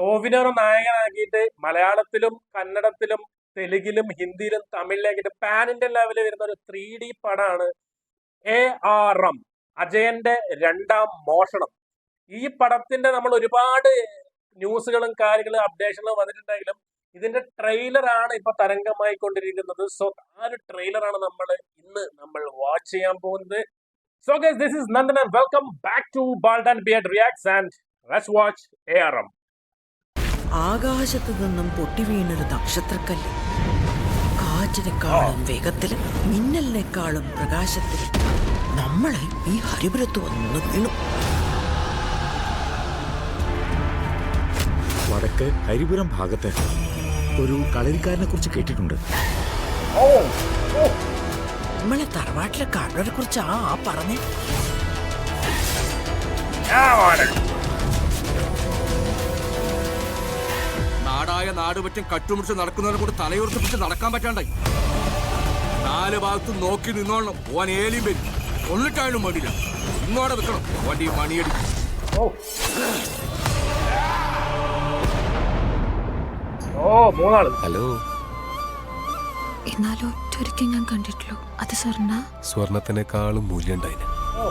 ടോവിനോനെ നായകനാക്കിയിട്ട് മലയാളത്തിലും കന്നഡത്തിലും തെലുങ്കിലും ഹിന്ദിയിലും തമിഴിലാക്കിയിട്ട് pan Indian ലെവലിൽ വരുന്ന ഒരു 3D പടമാണ് ARM, അജയന്റെ രണ്ടാം മോഷണം. ഈ പടത്തിന്റെ നമ്മൾ ഒരുപാട് ന്യൂസുകളും കാര്യങ്ങളും അപ്ഡേഷനുകളും വന്നിട്ടുണ്ടെങ്കിലും ഇതിന്റെ ട്രെയിലറാണ് ഇപ്പൊ തരംഗമായി കൊണ്ടിരിക്കുന്നത്. സോ ആ ഒരു ട്രെയിലറാണ് നമ്മൾ വാച്ച് ചെയ്യാൻ പോകുന്നത്. So guys, this is Nandan and welcome back to Bald and Beard Reacts and let's watch ARM. ആകാശത്തു നിന്നും പൊട്ടി വീണൊരു നക്ഷത്രക്കല്ല് കാറ്റിനെക്കാളും വേഗത്തിൽ മിന്നലിനേക്കാളും പ്രകാശത്തിൽ നമ്മളെ ഈ ഹരിപുരത്ത് വന്നു വീണു. വടക്ക് ഹരിപുരം ഭാഗത്ത് ഒരു കളരിക്കാരനെ കുറിച്ച് കേട്ടിട്ടുണ്ട്. നമ്മളെ തറവാട്ടിലെ കാരണവരെ കുറിച്ച് ആ പറഞ്ഞേ. നാടായ നാട് പറ്റും കട്ടുമുടിച്ച് നടക്കുന്നവരെ കൂടെ തലയുറപ്പിച്ച് നടക്കാൻ പറ്റാണ്ടായി. 4 ഭാഗത്തും നോക്കി നിന്നോളണം. ഓൻ ഏലിയും വരും, കൊള്ളിട്ടായാലും മടിയില്ല. ഇങ്ങോടെ നിൽക്കണം, വണ്ടി മണിയടി. ഹലോ, എന്നാലും ഒറ്റൊരിക്കൽ ഞാൻ കണ്ടിട്ടുള്ളൂ. അത് സ്വർണത്തിനേക്കാളും മൂല്യണ്ടായിന്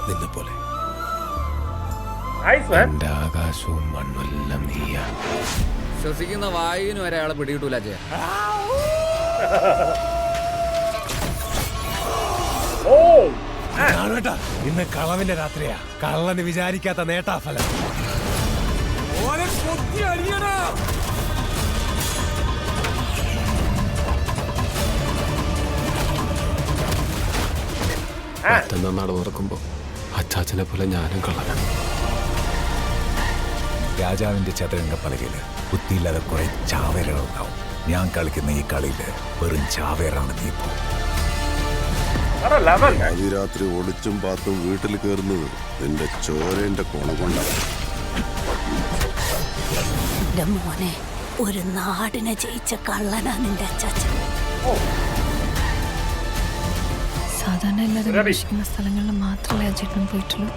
നിന്നെ പോലെ. എന്റെ ആകാശവും മണ്ണുമെല്ലാം നീയാ. ശ്വസിക്കുന്ന വായുവിന് ഒരാളെ പിടികിട്ടൂല അജയ. ഇന്ന് കളവിന്റെ രാത്രിയാ. കള്ളന് വിചാരിക്കാത്ത നേട്ടാഫലം. മറ്റന്നാ നട തുറക്കുമ്പോ അച്ചാച്ചനെ പോലെ ഞാനും കള്ളനാണ്. രാജാവിന്റെ ചതുരംഗ പലകയില് ബുദ്ധിയില്ലാതെ കുറെ ചാവേറുകളുണ്ടാവും. ഞാൻ കളിക്കുന്ന ഈ കളിയില് വെറും ചാവേറാണ് നീ. ഇപ്പോ രാത്രി ഒളിച്ചും പാത്തും വീട്ടിൽ കയറുന്നത് നിന്റെ ചോരന്റെ കൊണ കൊണ്ടാണ്. മോനെ, ഒരു നാടിനെ ജയിച്ച കള്ളനാ നിന്റെ അച്ചാച്ചൻ. സാധാരണ എല്ലാവരും അന്വേഷിക്കുന്ന സ്ഥലങ്ങളിൽ മാത്രമേ അജേട്ടനും പോയിട്ടുള്ളൂ.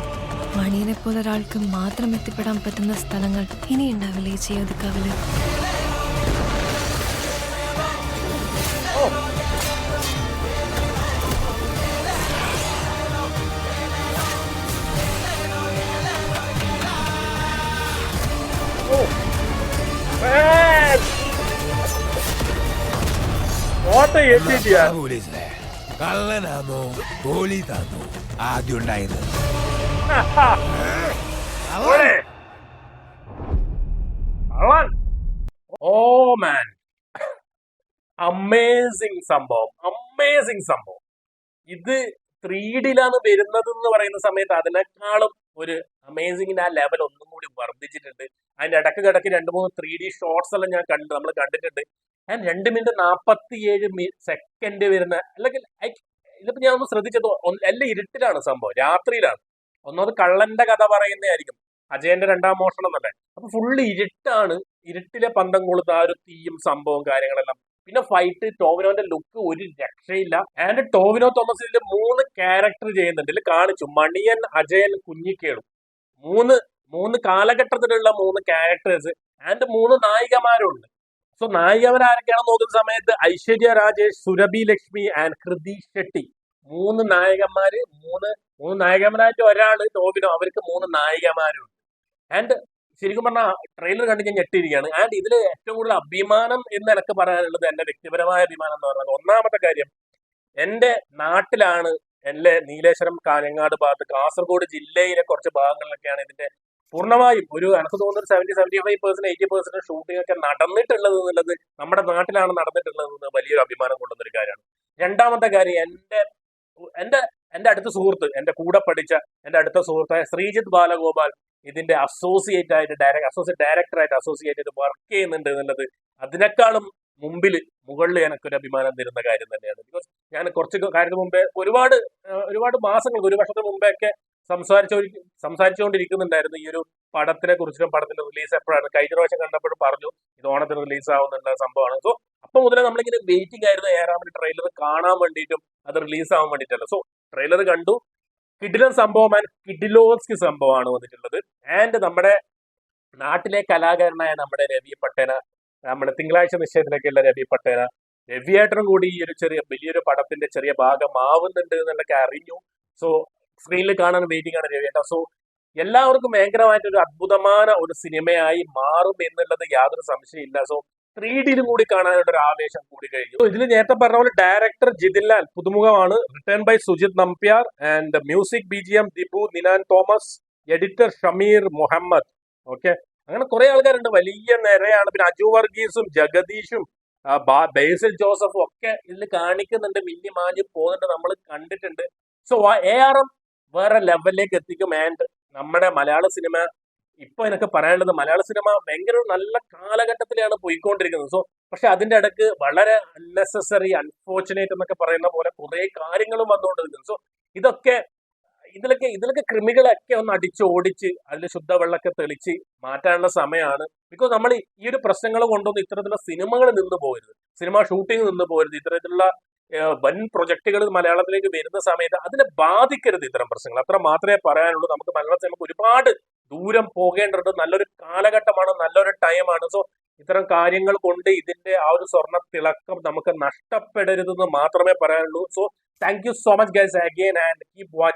മണിയനെ പോലെ ഒരാൾക്ക് മാത്രം എത്തിപ്പെടാൻ പറ്റുന്ന സ്ഥലങ്ങൾ ഇനി ഉണ്ടാവില്ല ഈ ചെയ്യൊതുക്കാവില്. കള്ളനാണോ പോലീസാണോ ആദ്യം ഉണ്ടായത്? അമേസിംഗ് സംഭവം. ഇത് 3Dയിലാണ് വരുന്നത് എന്ന് പറയുന്ന സമയത്ത് അതിനേക്കാളും ഒരു അമേസിംഗിന്റെ ആ ലെവൽ ഒന്നും കൂടി വർദ്ധിച്ചിട്ടുണ്ട്. അതിന്റെ ഇടക്ക് 2-3 3D ഷോർട്സ് എല്ലാം നമ്മൾ കണ്ടിട്ടുണ്ട്. ഞാൻ 2 മിനിറ്റ് 47 സെക്കൻഡ് വരുന്ന, അല്ലെങ്കിൽ ഇതിപ്പോ ഞാൻ ഒന്ന് ശ്രദ്ധിച്ചത് എല്ലാം ഇരുട്ടിലാണ് സംഭവം, രാത്രിയിലാണ്. ഒന്നാമത് കള്ളന്റെ കഥ പറയുന്നതായിരിക്കും, അജയന്റെ രണ്ടാം മോഷണം എന്നല്ലേ. അപ്പൊ ഫുള്ള് ഇരുട്ടാണ്. ഇരുട്ടിലെ പന്തം കൊളുത്ത ആ ഒരു തീയും സംഭവം കാര്യങ്ങളെല്ലാം. പിന്നെ ഫൈറ്റ്, ടോവിനോന്റെ ലുക്ക് ഒരു രക്ഷയില്ല. ആൻഡ് ടോവിനോ തോമസ് ഇതിൽ 3 ക്യാരക്ടർ ചെയ്യുന്നുണ്ട്. ഇതിൽ കാണിച്ചു മണിയൻ, അജയൻ, കുഞ്ഞിക്കേളും. മൂന്ന് കാലഘട്ടത്തിലുള്ള 3 ക്യാരക്ടേഴ്സ് ആൻഡ് 3 നായികമാരുണ്ട്. സോ നായികമാരൊക്കെയാണെന്ന് നോക്കുന്ന സമയത്ത് ഐശ്വര്യ രാജേഷ്, സുരഭി ലക്ഷ്മി ആൻഡ് കൃതി ഷെട്ടി. 3 നായകന്മാര്, മൂന്ന് നായകന്മാരായിട്ട് ഒരാള് ടോവിനോ. അവർക്ക് 3 നായികമാരുണ്ട്. ആൻഡ് ശരിക്കും പറഞ്ഞാൽ ട്രെയിലർ കണ്ട് ഞാൻ ഞെട്ടിയിരിക്കുകയാണ്. ആൻഡ് ഇതിൽ ഏറ്റവും കൂടുതൽ അഭിമാനം എന്ന് എനിക്ക് പറയാനുള്ളത്, എന്റെ വ്യക്തിപരമായ അഭിമാനം എന്ന് പറയുന്നത്, ഒന്നാമത്തെ കാര്യം, എന്റെ നാട്ടിലാണ്, എന്റെ നീലേശ്വരം, കാഞ്ഞങ്ങാട് ഭാഗത്ത്, കാസർഗോഡ് ജില്ലയിലെ കുറച്ച് ഭാഗങ്ങളിലൊക്കെയാണ് ഇതിന്റെ പൂർണ്ണമായും എനിക്ക് തോന്നുന്നത് 75% 80% ഷൂട്ടിംഗ് ഒക്കെ നടന്നിട്ടുള്ളത് എന്നുള്ളത് നമ്മുടെ നാട്ടിലാണ് നടന്നിട്ടുള്ളത്. വലിയൊരു അഭിമാനം കൊള്ളുന്ന ഒരു കാര്യമാണ്. രണ്ടാമത്തെ കാര്യം, എന്റെ അടുത്ത സുഹൃത്ത്, എന്റെ കൂടെ പഠിച്ച എന്റെ അടുത്ത സുഹൃത്തായ ശ്രീജിത്ത് ബാലഗോപാൽ ഇതിന്റെ അസോസിയേറ്റ് ഡയറക്ടറായിട്ട് അസോസിയേറ്റ് ചെയ്ത് വർക്ക് ചെയ്യുന്നുണ്ട് എന്നുള്ളത് അതിനേക്കാളും മുകളിൽ എനിക്കൊരു അഭിമാനം തരുന്ന കാര്യം തന്നെയാണ്. ബിക്കോസ് ഞാൻ കുറച്ച് കാര്യത്തിന് മുമ്പേ ഒരുപാട് മാസങ്ങൾ, 1 വർഷത്തിന് മുമ്പേ ഒക്കെ സംസാരിച്ചുകൊണ്ടിരിക്കുന്നുണ്ടായിരുന്നു ഈ ഒരു പടത്തിനെ കുറിച്ചിട്ടും. പടത്തിന്റെ റിലീസ് എപ്പോഴാണ്, കഴിഞ്ഞ പ്രാവശ്യം കണ്ടപ്പോഴും പറഞ്ഞു ഇത് ഓണത്തിന് റിലീസ് ആവുന്നുള്ള സംഭവമാണ്. സോ അപ്പൊ മുതലേ നമ്മളിങ്ങനെ വെയിറ്റിംഗ് ആയിരുന്നു ഏറാമിന്റെ ട്രെയിലർ കാണാൻ വേണ്ടിയിട്ടും അത് റിലീസ് ആവാൻ വേണ്ടിയിട്ടല്ല. സോ ട്രെയിലർ കണ്ടു, കിഡിലൻ സംഭവം ആൻഡ് കിഡിലോസ്കി സംഭവമാണ് വന്നിട്ടുള്ളത്. ആൻഡ് നമ്മുടെ നാട്ടിലെ കലാകാരനായ നമ്മുടെ രവി പട്ടേന, നമ്മുടെ തിങ്കളാഴ്ച നിശ്ചയത്തിലേക്കുള്ള രവി പട്ടേന, രവിയേട്ടനും കൂടി ഈ ഒരു വലിയൊരു പടത്തിന്റെ ചെറിയ ഭാഗമാവുന്നുണ്ട് എന്നുള്ളതൊക്കെ അറിഞ്ഞു. സോ സ്ക്രീനിൽ കാണാൻ വെയിറ്റിംഗ് ആണ് രവിയേട്ടൻ. സോ എല്ലാവർക്കും ഭയങ്കരമായിട്ടൊരു അദ്ഭുതമായ ഒരു സിനിമയായി മാറും എന്നുള്ളത് യാതൊരു സംശയമില്ല. സോ 3Dയിലും കൂടി കാണാനുള്ള ഒരു ആവേശം കൂടി കഴിഞ്ഞു. ഇതിൽ നേരത്തെ പറഞ്ഞ പോലെ ഡയറക്ടർ ജിതിൻലാൽ പുതുമുഖമാണ്, written by Sujith Nambiar and music BGM Dibu Ninan Thomas, editor Shameer Muhammad. Okay, അങ്ങനെ കുറെ ആൾക്കാരുണ്ട്, വലിയ നിരയാണ്. പിന്നെ അജു വർഗീസും ജഗദീഷും ബേസിൽ ജോസഫും ഒക്കെ ഇതിൽ കാണിക്കുന്നുണ്ട്, മിന്നി മാഞ്ഞ് പോകുന്നുണ്ട്, നമ്മൾ കണ്ടിട്ടുണ്ട്. സോ ARM വേറെ ലെവലിലേക്ക് എത്തിക്കും. ആൻഡ് നമ്മുടെ മലയാള സിനിമ ഇപ്പൊ എനിക്ക് പറയാനുള്ളത്, മലയാള സിനിമ ഭയങ്കര നല്ല കാലഘട്ടത്തിലാണ് പോയിക്കൊണ്ടിരിക്കുന്നത്. സോ പക്ഷെ അതിന്റെ ഇടക്ക് വളരെ അൺനെസസറി, അൺഫോർച്ചുനേറ്റ് എന്നൊക്കെ പറയുന്ന പോലെ കുറെ കാര്യങ്ങളും വന്നുകൊണ്ടിരിക്കുന്നു. സോ ഇതിലൊക്കെ കൃമികളൊക്കെ ഒന്ന് അടിച്ചോടിച്ച് അതിൽ ശുദ്ധവെള്ളമൊക്കെ തെളിച്ച് മാറ്റാനുള്ള സമയമാണ്. ബിക്കോസ് നമ്മൾ ഈ ഒരു പ്രശ്നങ്ങൾ കൊണ്ടൊന്നും ഇത്തരത്തിലുള്ള സിനിമകൾ നിന്ന് പോകരുത്, സിനിമ ഷൂട്ടിംഗ് നിന്ന് പോകരുത്. ഇത്തരത്തിലുള്ള വൻ പ്രൊജക്ടുകൾ മലയാളത്തിലേക്ക് വരുന്ന സമയത്ത് അതിനെ ബാധിക്കരുത് ഇത്തരം പ്രശ്നങ്ങൾ. അത്ര മാത്രമേ പറയാനുള്ളൂ. നമുക്ക് മലയാള സിനിമക്ക് ഒരുപാട് ദൂരം പോകേണ്ടത്, നല്ലൊരു കാലഘട്ടമാണ്, നല്ലൊരു ടൈമാണ്. സോ ഇത്തരം കാര്യങ്ങൾ കൊണ്ട് ഇതിന്റെ ആ ഒരു സ്വർണ്ണ തിളക്കം നമുക്ക് നഷ്ടപ്പെടരുതെന്ന് മാത്രമേ പറയാനുള്ളൂ. So thank you so much guys again and keep watching.